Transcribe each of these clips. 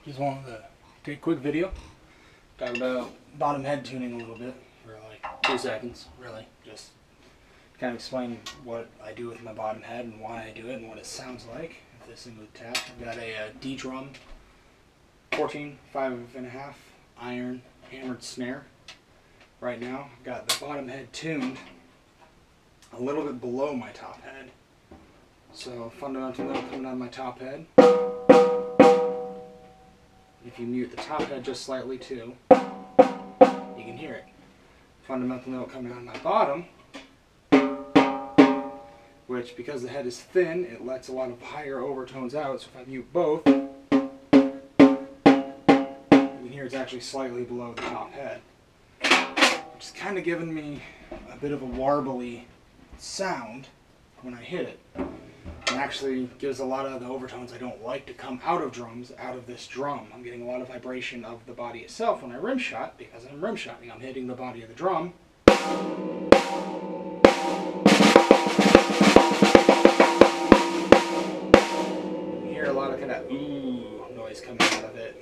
Just wanted to take a quick video, talk about bottom head tuning a little bit for like 2 seconds, really. Just kind of explain what I do with my bottom head and why I do it and what it sounds like. If this thing would tap, I've got a D drum 14 5.5 iron hammered snare. Right now, I've got the bottom head tuned a little bit below my top head. So fundamental note coming out of my top head. If you mute the top head just slightly too, you can hear it. Fundamental note coming out of my bottom, which because the head is thin, it lets a lot of higher overtones out. So if I mute both, you can hear it's actually slightly below the top head, which is kind of giving me a bit of a warbly sound when I hit it. It actually gives a lot of the overtones I don't like to come out of drums, out of this drum. I'm getting a lot of vibration of the body itself when I rim shot, because I'm rim shotting. I'm hitting the body of the drum. You hear a lot of kind of ooh noise coming out of it.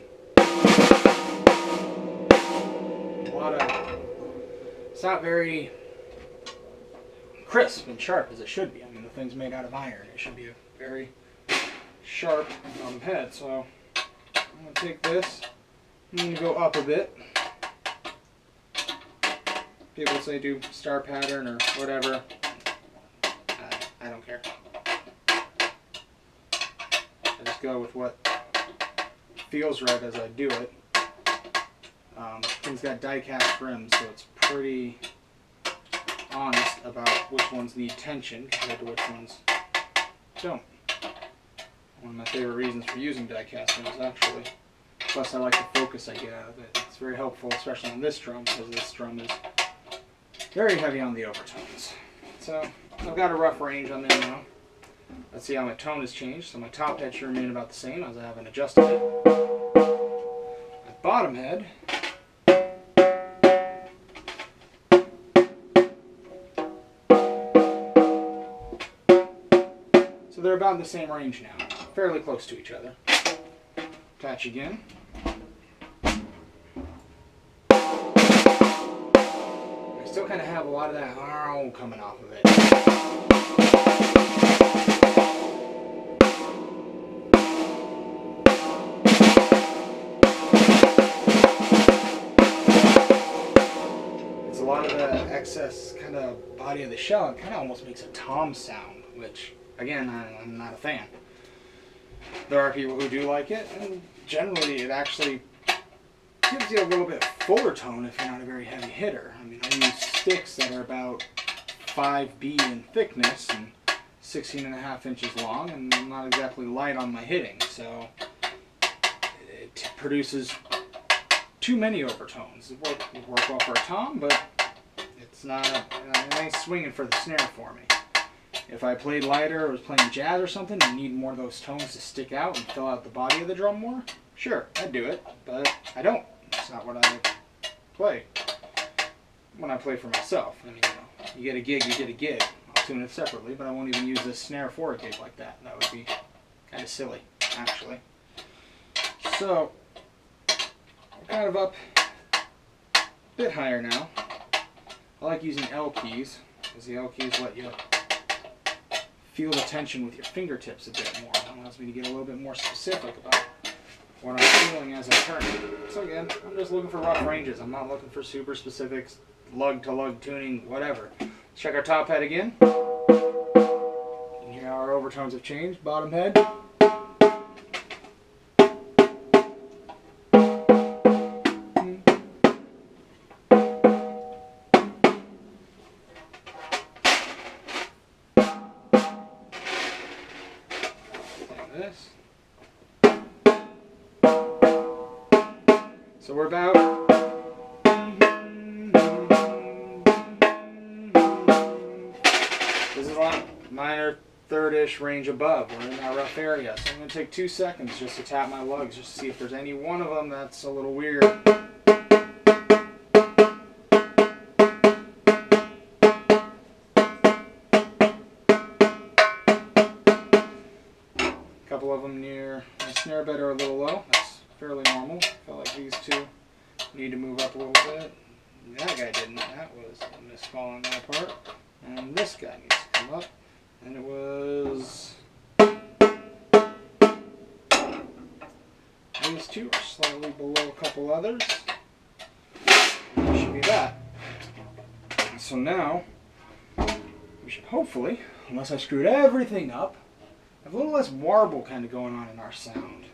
It's not very crisp and sharp as it should be. I mean, the thing's made out of iron. It should be a very sharp head. So I'm going to take this, I'm going to go up a bit. People say do star pattern or whatever. I don't care. I just go with what feels right as I do it. Thing's got die-cast rims, so it's pretty honest about which ones need tension compared to which ones don't. One of my favorite reasons for using die-cast rims, actually. Plus, I like the focus I get out of it. It's very helpful, especially on this drum, because this drum is very heavy on the overtones. So, I've got a rough range on there now. Let's see how my tone has changed. So my top head should remain about the same as I haven't adjusted it. My bottom head, so they're about in the same range now, fairly close to each other. Attach again. I still kind of have a lot of that coming off of it. It's a lot of the excess kind of body of the shell. It kind of almost makes a tom sound, which again, I'm not a fan. There are people who do like it, and generally it actually gives you a little bit fuller tone if you're not a very heavy hitter. I mean, I use sticks that are about 5B in thickness and 16.5 inches long, and I'm not exactly light on my hitting, so it produces too many overtones. It would work well for a tom, but it's not, it ain't swinging for the snare for me. If I played lighter or was playing jazz or something and need more of those tones to stick out and fill out the body of the drum more, sure, I'd do it, but I don't. It's not what I play when I play for myself. I mean, you get a gig, you get a gig. I'll tune it separately, but I won't even use this snare for a gig like that. That would be kind of silly, actually. So, we're kind of up a bit higher now. I like using L keys, because the L keys let you feel the tension with your fingertips a bit more. It allows me to get a little bit more specific about what I'm feeling as I turn it. So again, I'm just looking for rough ranges. I'm not looking for super specifics, lug-to-lug tuning, whatever. Let's check our top head again. You can hear how our overtones have changed. Bottom head. This. So we're about this is like minor third-ish range above. We're in that rough area. So I'm going to take 2 seconds just to tap my lugs just to see if there's any one of them that's a little weird. couple of them near my snare bed are a little low. That's fairly normal. I feel like these two need to move up a little bit. That guy didn't. That was a miscall on my part. And this guy needs to come up. And it was... These two are slightly below a couple others. And that should be that. So now, we should hopefully, unless I screwed everything up, have a little less warble kind of going on in our sound.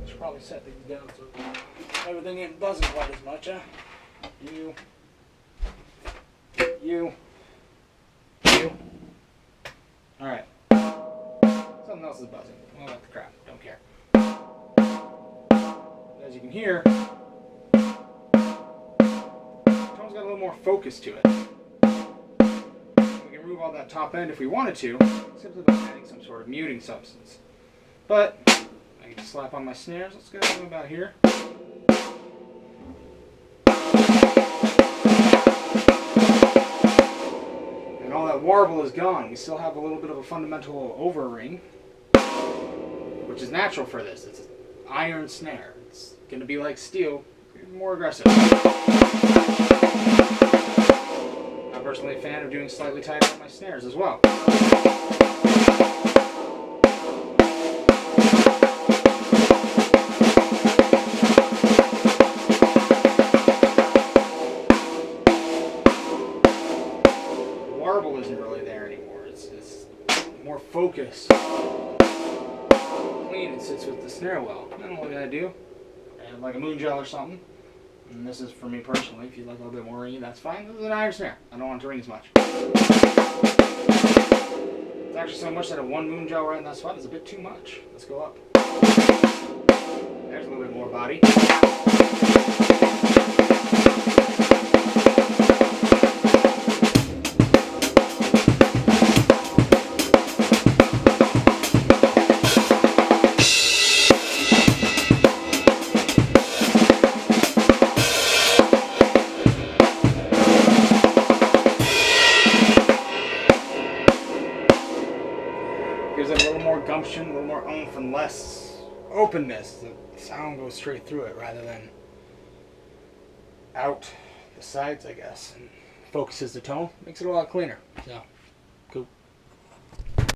Should probably set these down so everything ain't buzzing quite as much, huh? You. Alright. Something else is buzzing. Well, that's the crap. Don't care. As you can hear, the tone's got a little more focus to it. We can remove all that top end if we wanted to, simply by adding some sort of muting substance. But I can just slap on my snares. Let's go about here. And all that warble is gone. We still have a little bit of a fundamental over-ring, which is natural for this. It's an iron snare. It's going to be like steel, more aggressive. I'm personally a fan of doing slightly tighter on my snares as well. The warble isn't really there anymore. It's more focused. Clean, it sits with the snare well. I don't know what I do. I have like a moon gel or something. And this is for me personally. If you'd like a little bit more ringy, that's fine. This is an iron snare. I don't want it to ring as much. It's actually so much that a one moon gel right in that spot is a bit too much. Let's go up. There's a little bit more body. Gives it a little more gumption, a little more oomph, and less openness. The sound goes straight through it rather than out the sides, I guess. And focuses the tone, makes it a lot cleaner. So.